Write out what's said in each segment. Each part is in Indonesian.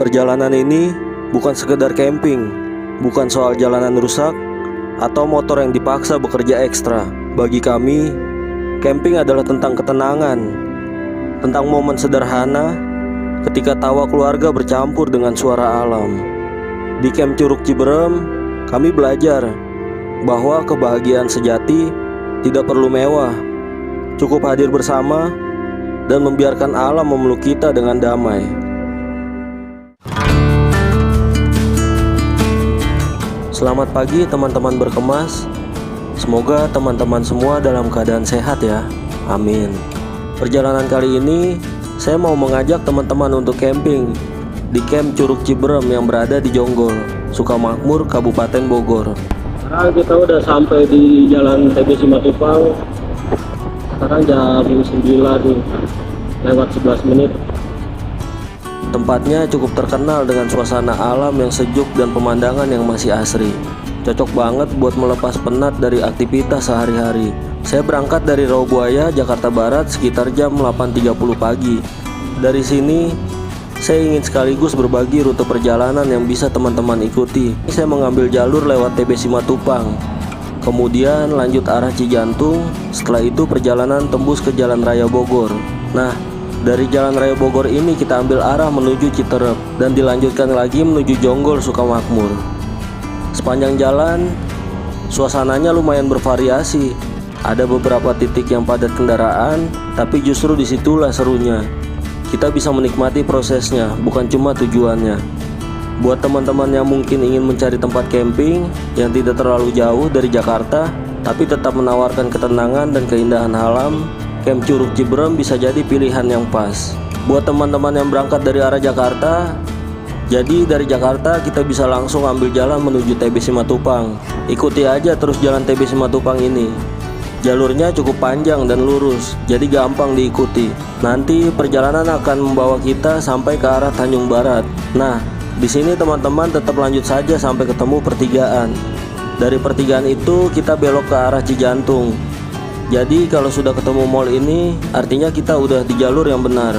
Perjalanan ini bukan sekedar camping, bukan soal jalanan rusak atau motor yang dipaksa bekerja ekstra. Bagi kami, camping adalah tentang ketenangan, tentang momen sederhana ketika tawa keluarga bercampur dengan suara alam. Di Camp Curug Ciberem, kami belajar bahwa kebahagiaan sejati tidak perlu mewah, cukup hadir bersama dan membiarkan alam memeluk kita dengan damai. Selamat pagi teman-teman berkemas. Semoga teman-teman semua dalam keadaan sehat ya. Amin. Perjalanan kali ini saya mau mengajak teman-teman untuk camping di Camp Curug Ciberem yang berada di Jonggol, Sukamakmur, Kabupaten Bogor. Sekarang kita udah sampai di Jalan TB Simatupang. Sekarang jam 9 nih, lewat 11 menit. Tempatnya cukup terkenal dengan suasana alam yang sejuk dan pemandangan yang masih asri. Cocok banget buat melepas penat dari aktivitas sehari-hari. Saya berangkat dari Rawabuaya, Jakarta Barat sekitar jam 8.30 pagi. Dari sini, saya ingin sekaligus berbagi rute perjalanan yang bisa teman-teman ikuti. Saya mengambil jalur lewat TB Simatupang, kemudian lanjut arah Cijantung. Setelah itu perjalanan tembus ke Jalan Raya Bogor. Nah, dari Jalan Raya Bogor ini kita ambil arah menuju Citerep dan dilanjutkan lagi menuju Jonggol, Sukamakmur. Sepanjang jalan, suasananya lumayan bervariasi. Ada beberapa titik yang padat kendaraan, tapi justru disitulah serunya. Kita bisa menikmati prosesnya, bukan cuma tujuannya. Buat teman-teman yang mungkin ingin mencari tempat camping yang tidak terlalu jauh dari Jakarta, tapi tetap menawarkan ketenangan dan keindahan alam, Camp Curug Ciberem bisa jadi pilihan yang pas. Buat teman-teman yang berangkat dari arah Jakarta, jadi dari Jakarta kita bisa langsung ambil jalan menuju TB Simatupang. Ikuti aja terus jalan TB Simatupang ini. Jalurnya cukup panjang dan lurus, jadi gampang diikuti. Nanti perjalanan akan membawa kita sampai ke arah Tanjung Barat. Nah, di sini teman-teman tetap lanjut saja sampai ketemu pertigaan. Dari pertigaan itu kita belok ke arah Cijantung. Jadi kalau sudah ketemu mall ini, artinya kita udah di jalur yang benar.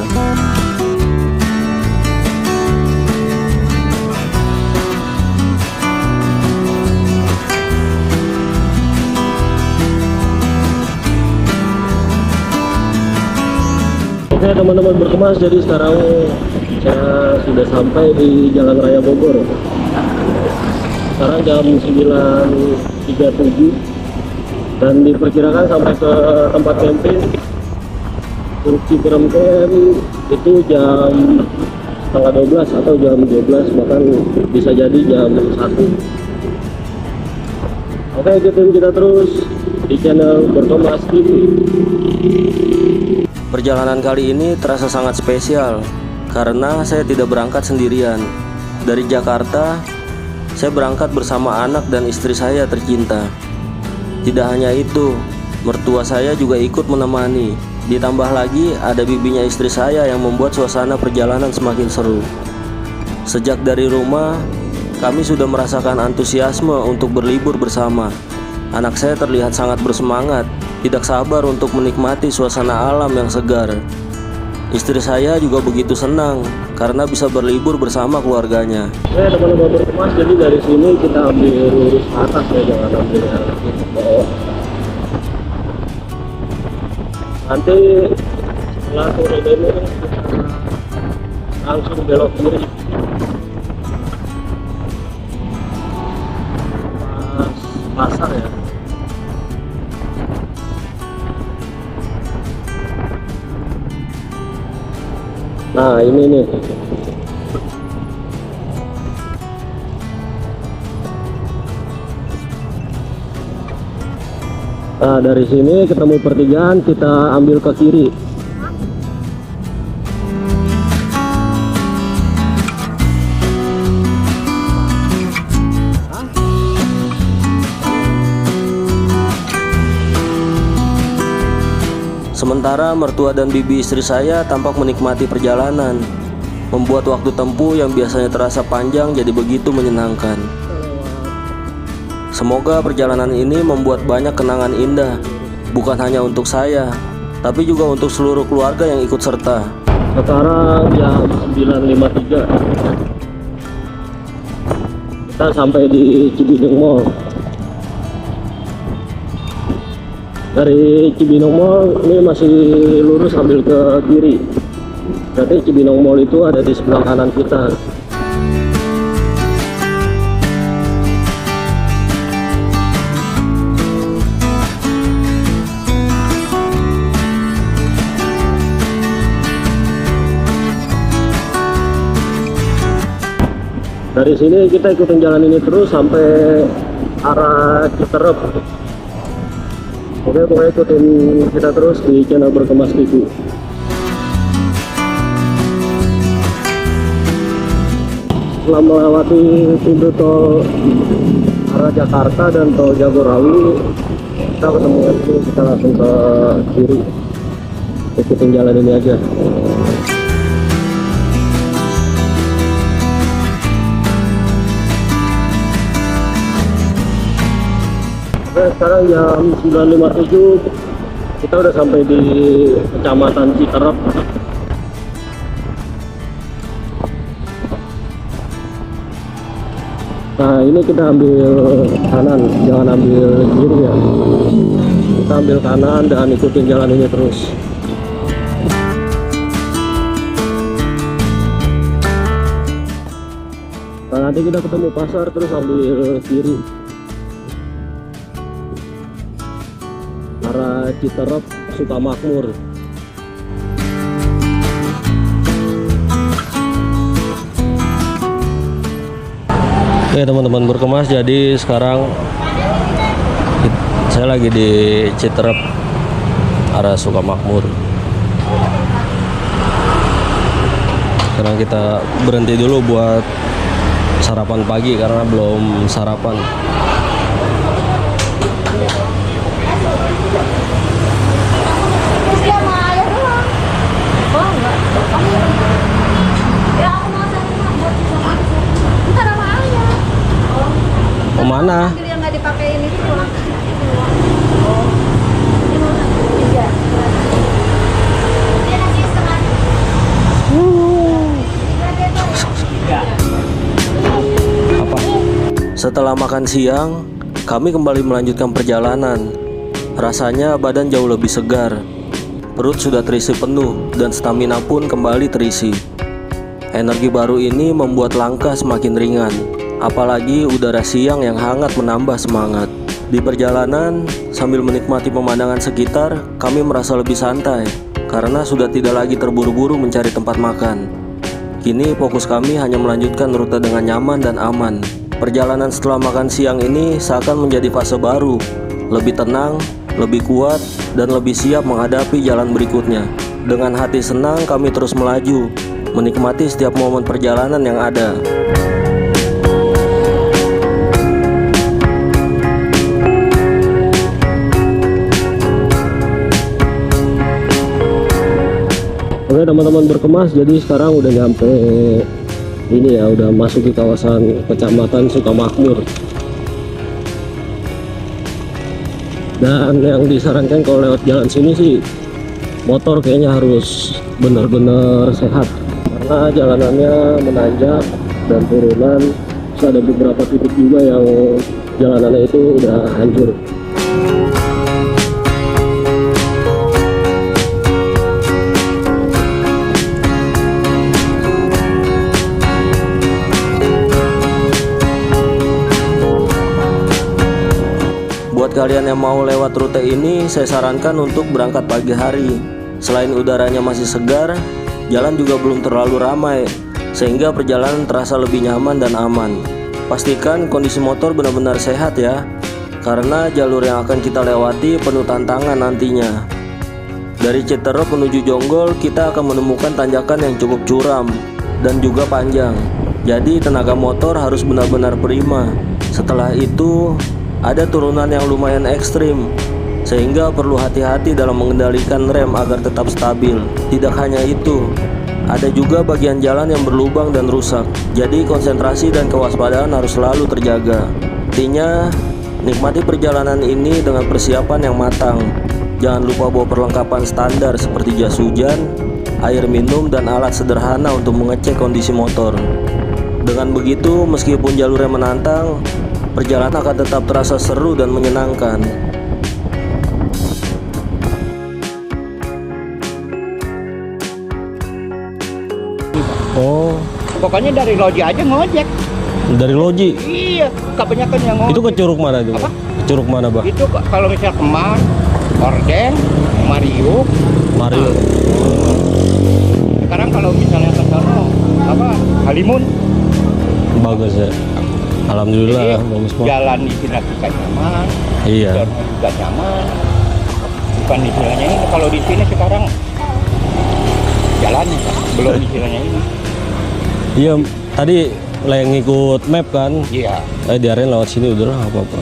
Oke teman-teman berkemas, jadi sekarang saya sudah sampai di Jalan Raya Bogor. Sekarang jam 9.37 dan diperkirakan sampai ke tempat camping Curug Ciberem Camp itu jam setengah 12 atau jam 12, bahkan bisa jadi jam 1. Oke, ikutin kita terus di channel Berkemas TV. Perjalanan kali ini terasa sangat spesial karena saya tidak berangkat sendirian. Dari Jakarta, saya berangkat bersama anak dan istri saya tercinta. Tidak hanya itu, mertua saya juga ikut menemani. Ditambah lagi ada bibinya istri saya yang membuat suasana perjalanan semakin seru. Sejak dari rumah, kami sudah merasakan antusiasme untuk berlibur bersama. Anak saya terlihat sangat bersemangat, tidak sabar untuk menikmati suasana alam yang segar. Istri saya juga begitu senang karena bisa berlibur bersama keluarganya. Teman-teman berkemas, jadi dari sini kita ambil lurus ke atas ya, jangan ambil yang bawah. Nanti setelah turun ini kita langsung belok kiri. Pasar ya. Nah ini nih. Nah dari sini ketemu pertigaan, kita ambil ke kiri. Sementara mertua dan bibi istri saya tampak menikmati perjalanan, membuat waktu tempuh yang biasanya terasa panjang jadi begitu menyenangkan. Semoga perjalanan ini membuat banyak kenangan indah, bukan hanya untuk saya, tapi juga untuk seluruh keluarga yang ikut serta. Sekarang jam 9.53. Kita sampai di Cibinong Mall. Dari Cibinong Mall ini masih lurus ambil ke kiri. Berarti Cibinong Mall itu ada di sebelah kanan kita. Dari sini kita ikutin jalan ini terus sampai arah Citerep. Oke, pokoknya ikutin kita terus di channel Berkemas TV. Setelah melewati pintu tol arah Jakarta dan tol Jagorawi, kita ketemu itu, kita langsung ke kiri. Ikutin jalan ini aja. Oke, sekarang jam 9.57, kita udah sampai di Kecamatan Citerep. Nah, ini kita ambil kanan, jangan ambil kiri ya. Kita ambil kanan dan ikutin jalan ini terus. Nah, nanti kita ketemu pasar terus ambil kiri. Arah Citerep, Sukamakmur. Oke teman-teman Berkemas, jadi sekarang saya lagi di Citerep, arah Sukamakmur. Sekarang kita berhenti dulu buat sarapan pagi karena belum sarapan. Mana? Yang nggak dipakein itu pulang. Apa? Setelah makan siang, kami kembali melanjutkan perjalanan. Rasanya badan jauh lebih segar. Perut sudah terisi penuh dan stamina pun kembali terisi. Energi baru ini membuat langkah semakin ringan. Apalagi udara siang yang hangat menambah semangat. Di perjalanan, sambil menikmati pemandangan sekitar, kami merasa lebih santai karena sudah tidak lagi terburu-buru mencari tempat makan. Kini fokus kami hanya melanjutkan rute dengan nyaman dan aman. Perjalanan setelah makan siang ini seakan menjadi fase baru, lebih tenang, lebih kuat, dan lebih siap menghadapi jalan berikutnya. Dengan hati senang kami terus melaju, menikmati setiap momen perjalanan yang ada. Oke teman-teman Berkemas, jadi sekarang udah nyampe ini ya, udah masuk di kawasan Kecamatan Sukamakmur. Dan yang disarankan kalau lewat jalan sini sih motor kayaknya harus benar-benar sehat karena jalanannya menanjak dan turunan. Terus ada beberapa titik juga yang jalanannya itu udah hancur. Buat kalian yang mau lewat rute ini, saya sarankan untuk berangkat pagi hari. Selain udaranya masih segar, jalan juga belum terlalu ramai, sehingga perjalanan terasa lebih nyaman dan aman. Pastikan kondisi motor benar-benar sehat ya, karena jalur yang akan kita lewati penuh tantangan nantinya. Dari Citerep menuju Jonggol, kita akan menemukan tanjakan yang cukup curam dan juga panjang. Jadi tenaga motor harus benar-benar prima. Setelah itu, ada turunan yang lumayan ekstrim, sehingga perlu hati-hati dalam mengendalikan rem agar tetap stabil. Tidak hanya itu, ada juga bagian jalan yang berlubang dan rusak. Jadi konsentrasi dan kewaspadaan harus selalu terjaga. Intinya, nikmati perjalanan ini dengan persiapan yang matang. Jangan lupa bawa perlengkapan standar seperti jas hujan, air minum, dan alat sederhana untuk mengecek kondisi motor. Dengan begitu, meskipun jalurnya menantang, perjalanan akan tetap terasa seru dan menyenangkan. Oh, Pokoknya dari Loji aja ngojek. dari Loji. Iya, kebanyakan yang ngojek. Itu ke Curug mana itu? Apa? Ke Curug mana, Bah? Itu kalau misal Kemang, Orden, Mario. Mario. Sekarang kalau misalnya ke sono apa? Halimun. Bagus ya. Alhamdulillah, Jadi, bagus banget. jalan di sini juga nyaman. Iya. Jalan juga nyaman. Bukan istilahnya ini. Kalau di sini sekarang jalannya belum istilahnya ini. Iya, tadi yang ngikut map kan. Iya. Diarahin lewat sini udah lah apa-apa.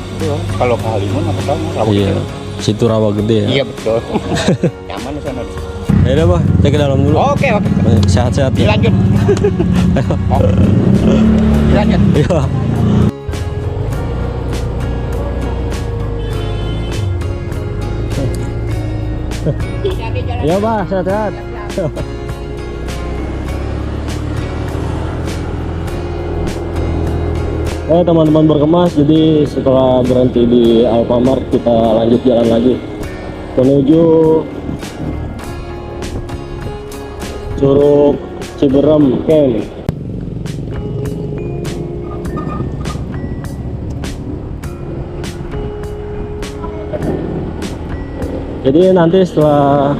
Kalau ke Halimun apa sono? Iya. Situ rawa gede ya. Iya betul. Nyaman di sana. Ya udah, Bah, saya ke dalam dulu. Oke. Sehat-sehat ya. Dilanjut. Oh. Dilanjut. Iya. Iya, Bah, sehat-sehat. Teman-teman berkemas, jadi setelah berhenti di Alfamart kita lanjut jalan lagi menuju Curug Ciberem Camp. Jadi nanti setelah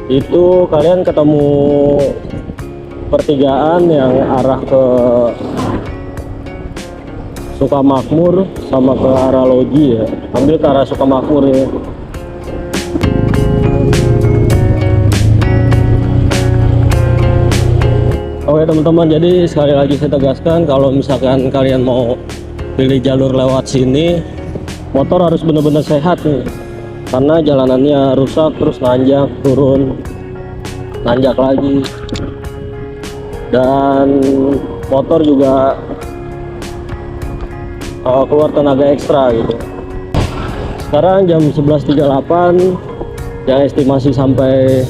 itu kalian ketemu pertigaan yang arah ke Sukamakmur sama ke arah Loji ya. Ambil ke arah Sukamakmur ya. Oke teman-teman, jadi sekali lagi saya tegaskan kalau misalkan kalian mau pilih jalur lewat sini, motor harus benar-benar sehat nih. Karena jalanannya rusak, terus nanjak, turun, nanjak lagi. Dan motor juga keluar tenaga ekstra gitu. Sekarang jam 11.38 yang estimasi sampai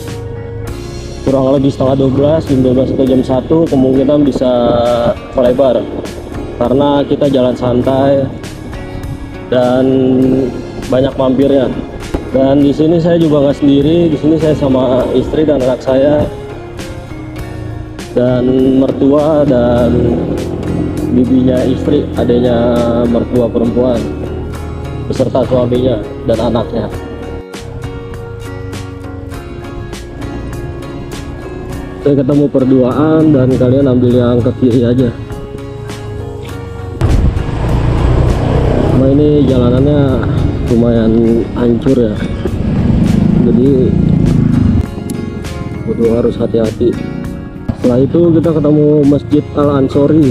kurang lebih setengah 12, jam 12 atau jam 1 kemungkinan bisa melebar karena kita jalan santai dan banyak mampirnya. Dan di sini saya juga nggak sendiri, di sini saya sama istri dan anak saya dan mertua dan bibinya istri, adanya mertua perempuan beserta suaminya dan anaknya. Saya ketemu perduaan dan kalian ambil yang ke kiri aja. Nah ini jalanannya lumayan hancur ya, jadi butuh harus hati-hati. Setelah itu kita ketemu Masjid Al-Ansori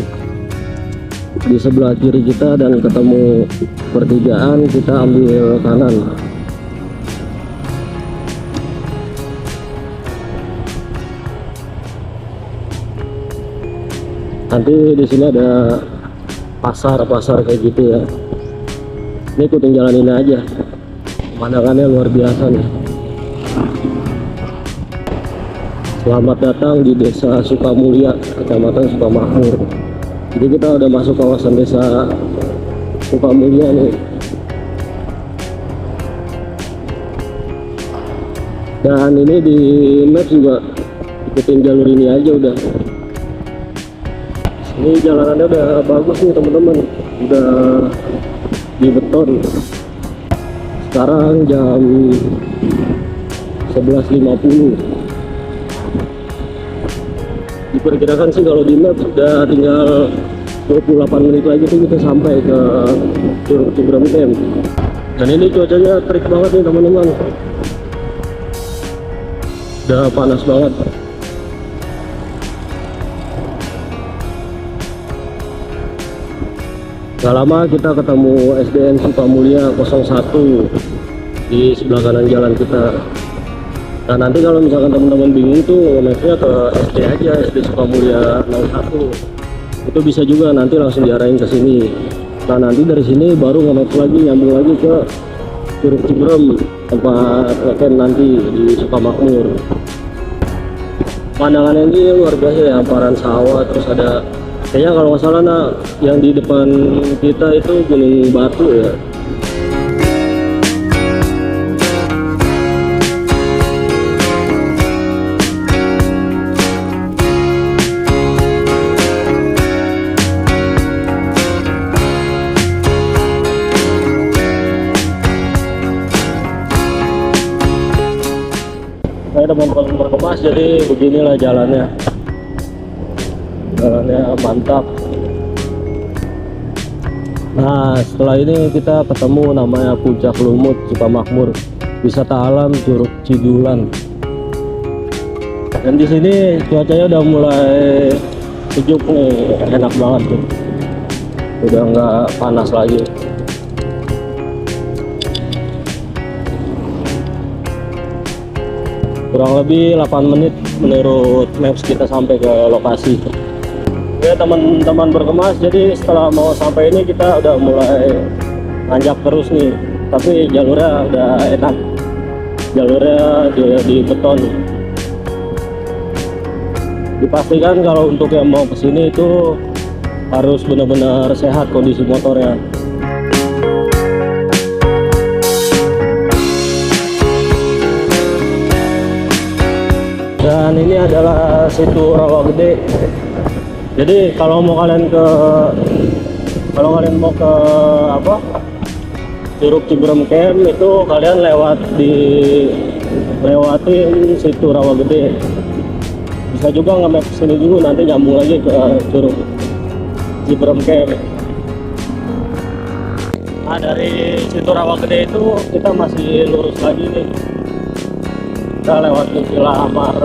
di sebelah kiri kita dan ketemu pertigaan, kita ambil kanan. Nanti di sini ada pasar-pasar kayak gitu ya. Ini ikutin jalan ini aja, pemandangannya luar biasa nih. Selamat datang di Desa Sukamulya, Kecamatan Sukamakmur. Jadi kita udah masuk kawasan Desa Sukamulya nih. Dan ini di map juga ikutin jalur ini aja udah. Ini jalanannya udah bagus nih teman-teman, udah di beton. Sekarang jam 11.50. Diperkirakan sih kalau di map sudah tinggal 28 menit lagi tuh kita sampai ke Curug Ciberem Camp. Dan ini cuacanya terik banget nih teman-teman, udah panas banget. Gak lama kita ketemu SDN Sukamulya 01 di sebelah kanan jalan kita. Nah nanti kalau misalkan teman-teman bingung tuh mapnya ke SD aja, SD Sukamulya 01. Itu bisa juga nanti langsung diarahin ke sini. Nah nanti dari sini baru nge-map lagi, nyambung lagi ke Curug Ciberem, tempat weekend nanti di Sukamakmur. Pemandangannya ini luar biasa ya, hamparan sawah, terus ada kayaknya kalau nggak salah nah yang di depan kita itu Gunung Batu ya. Saya teman-teman berkemas, jadi beginilah jalannya mantap. Nah setelah ini kita ketemu namanya Puncak Lumut Sukamakmur, wisata alam Curug Cidulan. Dan di sini cuacanya udah mulai sejuk nih, enak banget tuh, udah nggak panas lagi. Kurang lebih 8 menit menurut maps kita sampai ke lokasi. Ya teman-teman berkemas, jadi setelah mau sampai ini kita udah mulai nanjak terus nih, tapi jalurnya udah enak, jalurnya di beton. Dipastikan kalau untuk yang mau kesini itu harus benar-benar sehat kondisi motornya. Dan ini adalah situ Rawa Gede. Jadi kalau kalian mau ke Curug Ciberem Camp itu kalian lewatin situ Rawa Gede. Bisa juga nge-map sini dulu, nanti nyambung lagi ke Curug Ciberem Camp. Nah dari situ Rawa Gede itu kita masih lurus lagi nih. Kita lewatin Villa Amar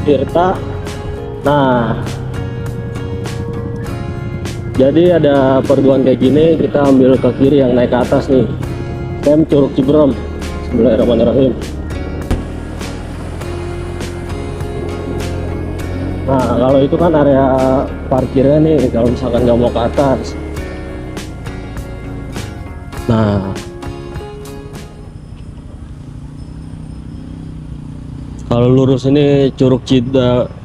Tirta. Nah jadi ada perduaan kayak gini, kita ambil ke kiri yang naik ke atas nih, Camp Curug Ciberem. Bismillahirrahmanirrahim. Nah kalau itu kan area parkirnya nih, kalau misalkan nggak mau ke atas. Nah kalau lurus ini Curug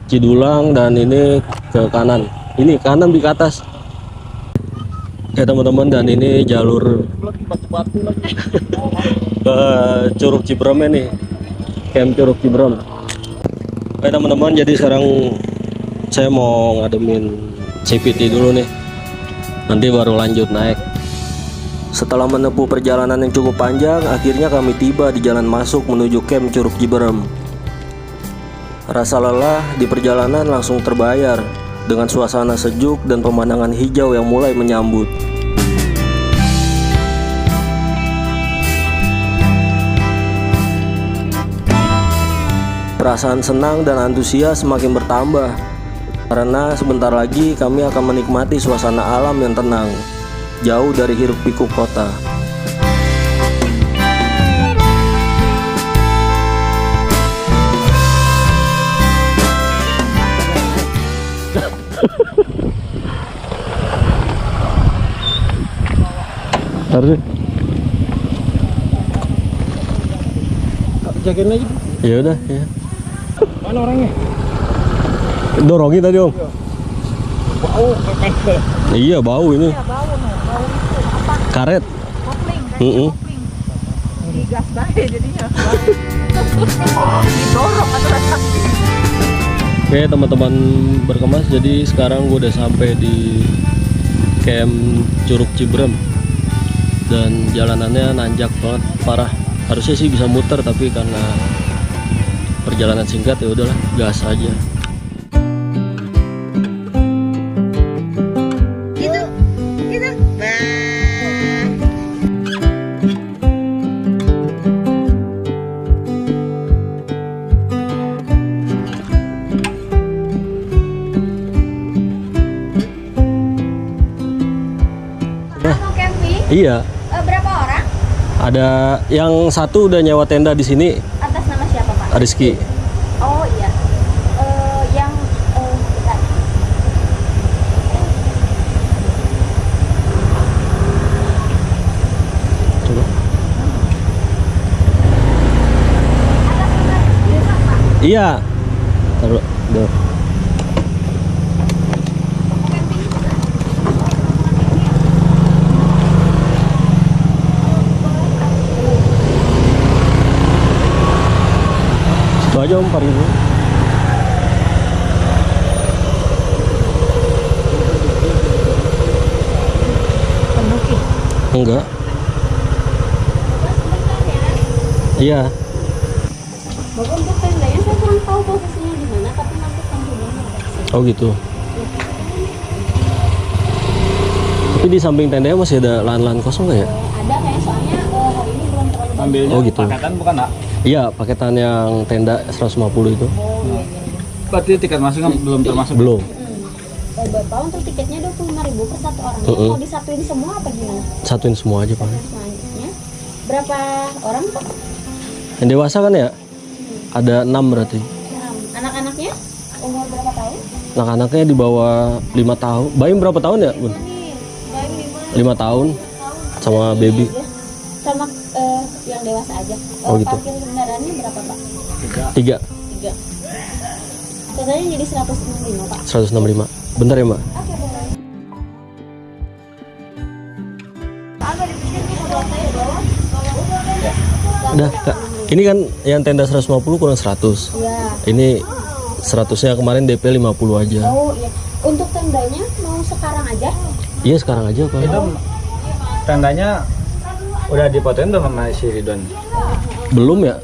Cidulang, dan ini ke kanan. Ini kanan di ke atas. Ya teman-teman, dan ini jalur ke Curug Ciberem nih, Camp Curug Ciberem. Oke teman-teman, jadi sekarang saya mau ngademin CVT dulu nih, nanti baru lanjut naik. Setelah menempuh perjalanan yang cukup panjang, akhirnya kami tiba di jalan masuk menuju Camp Curug Ciberem. Rasa lelah di perjalanan langsung terbayar dengan suasana sejuk dan pemandangan hijau yang mulai menyambut. Perasaan senang dan antusias semakin bertambah karena sebentar lagi kami akan menikmati suasana alam yang tenang, jauh dari hiruk pikuk kota. Harus Jagain lagi. ya udah ya. Mana orangnya? Dorongin tadi om. Bau kayak Iya bau ini. Iya, bau itu apa? Karet. Kopling, Mm-mm. kopling. Digas banget jadinya. Didorong atau rasanya. Oke teman-teman berkemas, jadi sekarang gue udah sampai di Camp Curug Ciberem dan jalanannya nanjak banget, parah. Harusnya sih bisa muter, tapi karena perjalanan singkat ya udahlah, gas aja. Gitu. Nah. Kamu camping? Iya, Berapa orang? ada yang satu udah nyewa tenda di sini, Atas nama siapa, Pak? Rizky. Oh iya. Yang bentar. Coba. Atas nama Desa, Pak. Iya. Taruh. Udah. Itu aja Om, 4.000. Enggak. Iya. Bapak untuk tendanya saya kurang tahu posisinya di mana, tapi nanti sampingnya ada. Oh gitu. Tapi di samping tendanya masih ada lahan-lahan kosong nggak ya? Ada kayak soalnya hari ini belum terlalu banyak. Ambilnya Oh, gitu. paketan bukan nak? Iya, paketan yang tenda 150 itu. Oh iya iya. Berarti tiket masuknya belum termasuk? Belum. Bapak untuk tiketnya 25.000 per satu orang. Mm-mm. Mau disatuin semua apa gimana? Satuin semua aja, Pak. Selanjutnya berapa orang Pak? Yang dewasa kan ya? Ada 6 berarti. Anak-anaknya umur berapa tahun? Anak-anaknya di bawah 5 tahun. Baim berapa tahun ya, Bun? Bayi 5 tahun sama baby. sama yang dewasa aja. Oh, gitu. Parkir kendaraannya berapa Pak? 3, 3. Totalnya jadi 165 Pak. 165. Bentar ya, Mbak. Oke boleh. Agak dipikir kita saya bawah. Udah, Kak. Ini kan yang tenda 150 kurang 100. Iya. Ini 100-nya kemarin DP 50 aja. Oh iya. Untuk tendanya mau sekarang aja? Iya, sekarang aja, Pak. Itu tandanya udah dipotoin tuh sama si Ridwan. Belum ya?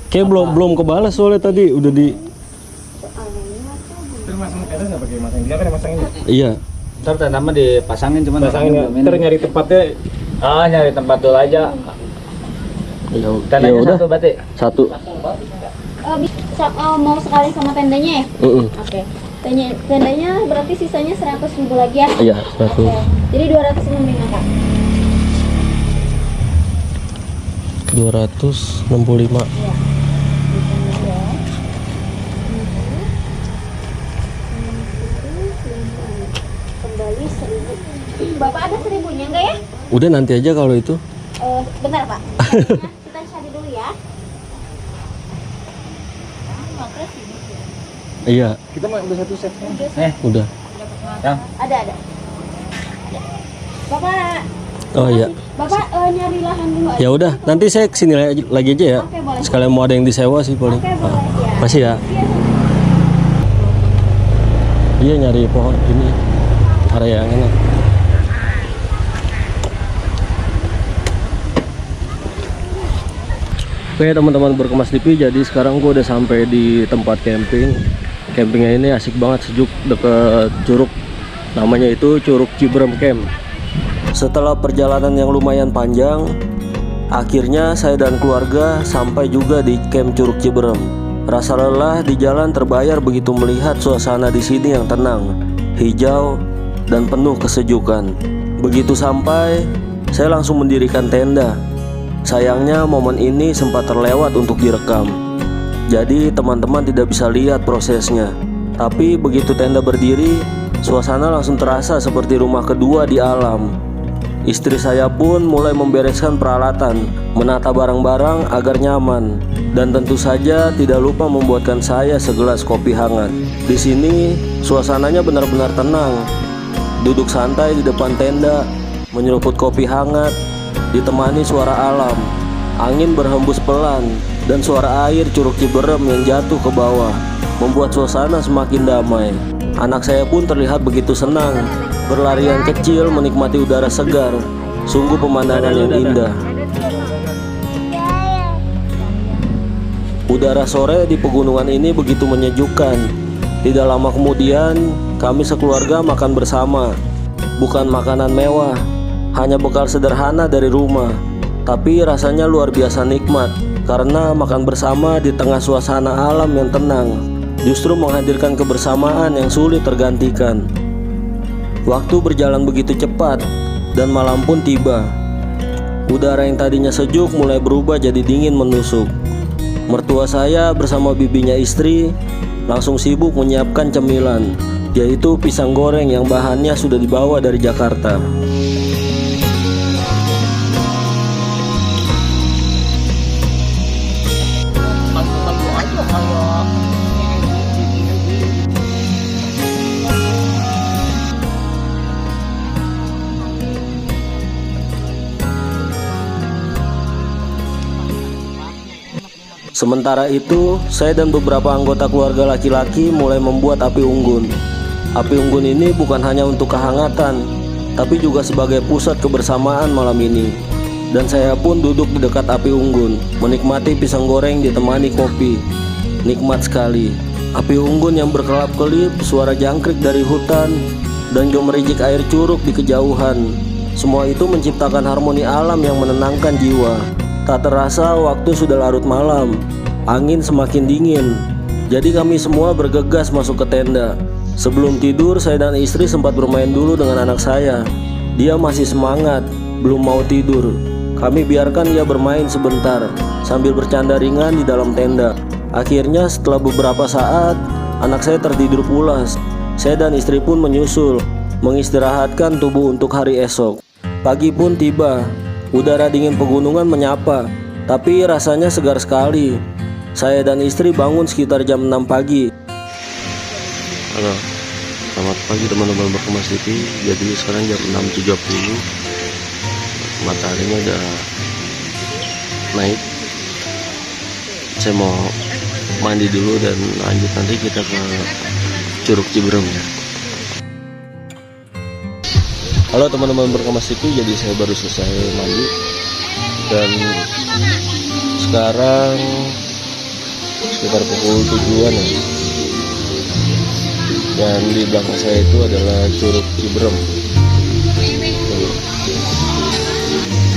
Kayak belum kebalas soalnya tadi udah di. Terus masang ke atas nggak pakai masang dia kan masang ini. Iya. Ntar tanda mah dipasangin cuman Pasangin ya. Ntar nyari tempatnya. nyari tempat dulu aja. Ya, Tandanya ya udah. satu berarti. Satu. Mau sekali sama tendanya ya? Mm-mm. Oke. Tendanya berarti sisanya 100.000 lagi ya? Iya, 100. Oke. Jadi 265 Kak. 265. Iya. Kembali 1.000. Bapak ada 1.000-nya enggak ya? Udah nanti aja kalau itu. Bentar Pak. Kita cari dulu ya. Iya, Kita mau udah satu set. udah. Yang Ada. Ya. Bapak. Oh iya. Bapak nyari lahan dulu aja. Ya udah, nanti saya kesini lagi aja ya. Oke, boleh. Sekalian mau ada yang disewa sih paling. Oke, boleh ya. Masih ya. Iya. Iya, nyari pohon ini. Area yang enak. Oke teman-teman berkemas TV, jadi sekarang gue udah sampai di tempat camping. Campingnya ini asik banget, sejuk, deket curug. Namanya itu Curug Ciberem Camp. Setelah perjalanan yang lumayan panjang, akhirnya saya dan keluarga sampai juga di Camp Curug Ciberem. Rasa lelah di jalan terbayar begitu melihat suasana di sini yang tenang, hijau, dan penuh kesejukan. Begitu sampai, saya langsung mendirikan tenda. Sayangnya momen ini sempat terlewat untuk direkam. Jadi teman-teman tidak bisa lihat prosesnya. Tapi begitu tenda berdiri, suasana langsung terasa seperti rumah kedua di alam. Istri saya pun mulai membereskan peralatan, menata barang-barang agar nyaman, dan tentu saja tidak lupa membuatkan saya segelas kopi hangat. Di sini suasananya benar-benar tenang. Duduk santai di depan tenda, menyeruput kopi hangat, ditemani suara alam. Angin berhembus pelan dan suara air Curug Ciberem yang jatuh ke bawah membuat suasana semakin damai. Anak saya pun terlihat begitu senang, berlarian kecil menikmati udara segar. Sungguh pemandangan yang indah. Udara sore di pegunungan ini begitu menyejukkan. Tidak lama kemudian, kami sekeluarga makan bersama. Bukan makanan mewah, hanya bekal sederhana dari rumah. Tapi rasanya luar biasa nikmat, karena makan bersama di tengah suasana alam yang tenang justru menghadirkan kebersamaan yang sulit tergantikan. Waktu berjalan begitu cepat, dan malam pun tiba. Udara yang tadinya sejuk mulai berubah jadi dingin menusuk. Mertua saya bersama bibinya istri langsung sibuk menyiapkan cemilan, yaitu pisang goreng yang bahannya sudah dibawa dari Jakarta. Sementara itu, saya dan beberapa anggota keluarga laki-laki mulai membuat api unggun. Api unggun ini bukan hanya untuk kehangatan, tapi juga sebagai pusat kebersamaan malam ini. Dan saya pun duduk di dekat api unggun, menikmati pisang goreng ditemani kopi. Nikmat sekali. Api unggun yang berkelap-kelip, suara jangkrik dari hutan, dan gemericik air curug di kejauhan. Semua itu menciptakan harmoni alam yang menenangkan jiwa. Tak terasa waktu sudah larut malam. Angin semakin dingin. Jadi kami semua bergegas masuk ke tenda. Sebelum tidur, saya dan istri sempat bermain dulu dengan anak saya. Dia masih semangat, belum mau tidur. Kami biarkan dia bermain sebentar sambil bercanda ringan di dalam tenda. Akhirnya setelah beberapa saat, anak saya tertidur pulas. Saya dan istri pun menyusul, mengistirahatkan tubuh untuk hari esok. Pagi pun tiba. Udara dingin pegunungan menyapa, tapi rasanya segar sekali. Saya dan istri bangun sekitar jam 6 pagi. Halo, selamat pagi teman-teman Berkemas TV. Jadi sekarang jam 6.30, mataharinya udah naik. Saya mau mandi dulu dan lanjut nanti kita ke Curug Ciberem ya. Halo teman-teman Berkemas TV, jadi saya baru selesai mandi dan sekarang sekitar pukul 7-an ya. Dan di belakang saya itu adalah Curug Ciberem.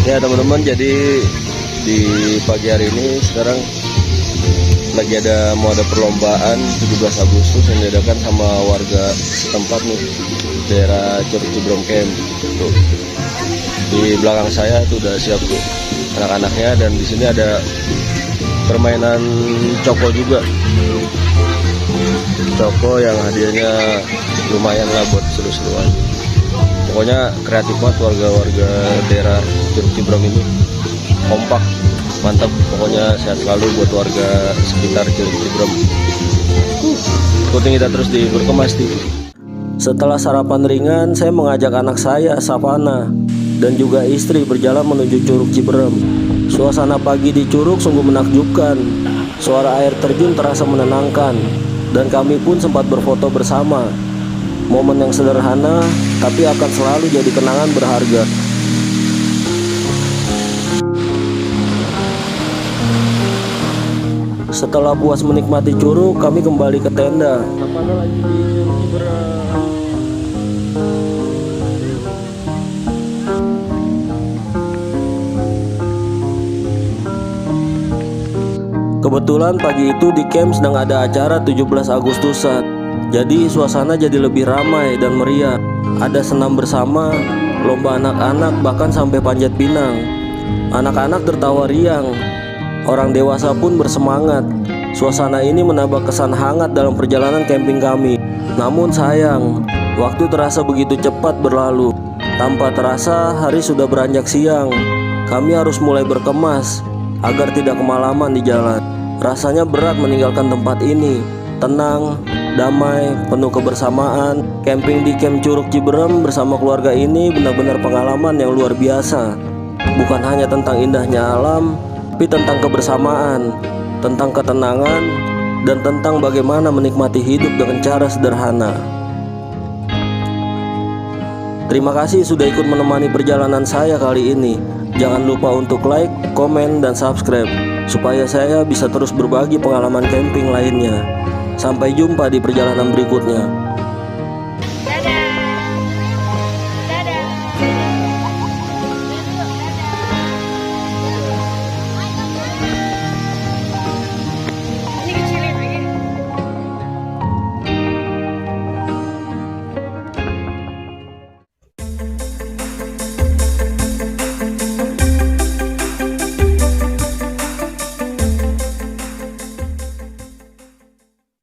Ya teman-teman, jadi di pagi hari ini sekarang lagi mau ada perlombaan 17 Agustus yang diadakan sama warga setempat nih, daerah Curug Ciberem Camp. Tuh. Di belakang saya tuh udah siap tuh anak-anaknya, dan di sini ada permainan coko juga. Coko yang hadiahnya lumayan lah buat seru-seruan. Pokoknya kreatif banget warga-warga daerah Curug Ciberem ini, kompak, mantap. Pokoknya sehat selalu buat warga sekitar Curug Ciberem. Ikutin kita terus di Berkemas TV. Setelah sarapan ringan, saya mengajak anak saya, Savana, dan juga istri berjalan menuju Curug Ciberem. Suasana pagi di Curug sungguh menakjubkan. Suara air terjun terasa menenangkan, dan kami pun sempat berfoto bersama. Momen yang sederhana, tapi akan selalu jadi kenangan berharga. Setelah puas menikmati Curug, kami kembali ke tenda. Kebetulan pagi itu di camp sedang ada acara 17 Agustusan. Jadi suasana jadi lebih ramai dan meriah. Ada senam bersama, lomba anak-anak, bahkan sampai panjat pinang. Anak-anak tertawa riang. Orang dewasa pun bersemangat. Suasana ini menambah kesan hangat dalam perjalanan camping kami. Namun sayang, waktu terasa begitu cepat berlalu. Tanpa terasa hari sudah beranjak siang. Kami harus mulai berkemas agar tidak kemalaman di jalan. Rasanya berat meninggalkan tempat ini. Tenang, damai, penuh kebersamaan. Camping di Camp Curug Ciberem bersama keluarga ini benar-benar pengalaman yang luar biasa. Bukan hanya tentang indahnya alam, tapi tentang kebersamaan, tentang ketenangan, dan tentang bagaimana menikmati hidup dengan cara sederhana. Terima kasih sudah ikut menemani perjalanan saya kali ini. Jangan lupa untuk like, komen, dan subscribe supaya saya bisa terus berbagi pengalaman camping lainnya. Sampai jumpa di perjalanan berikutnya.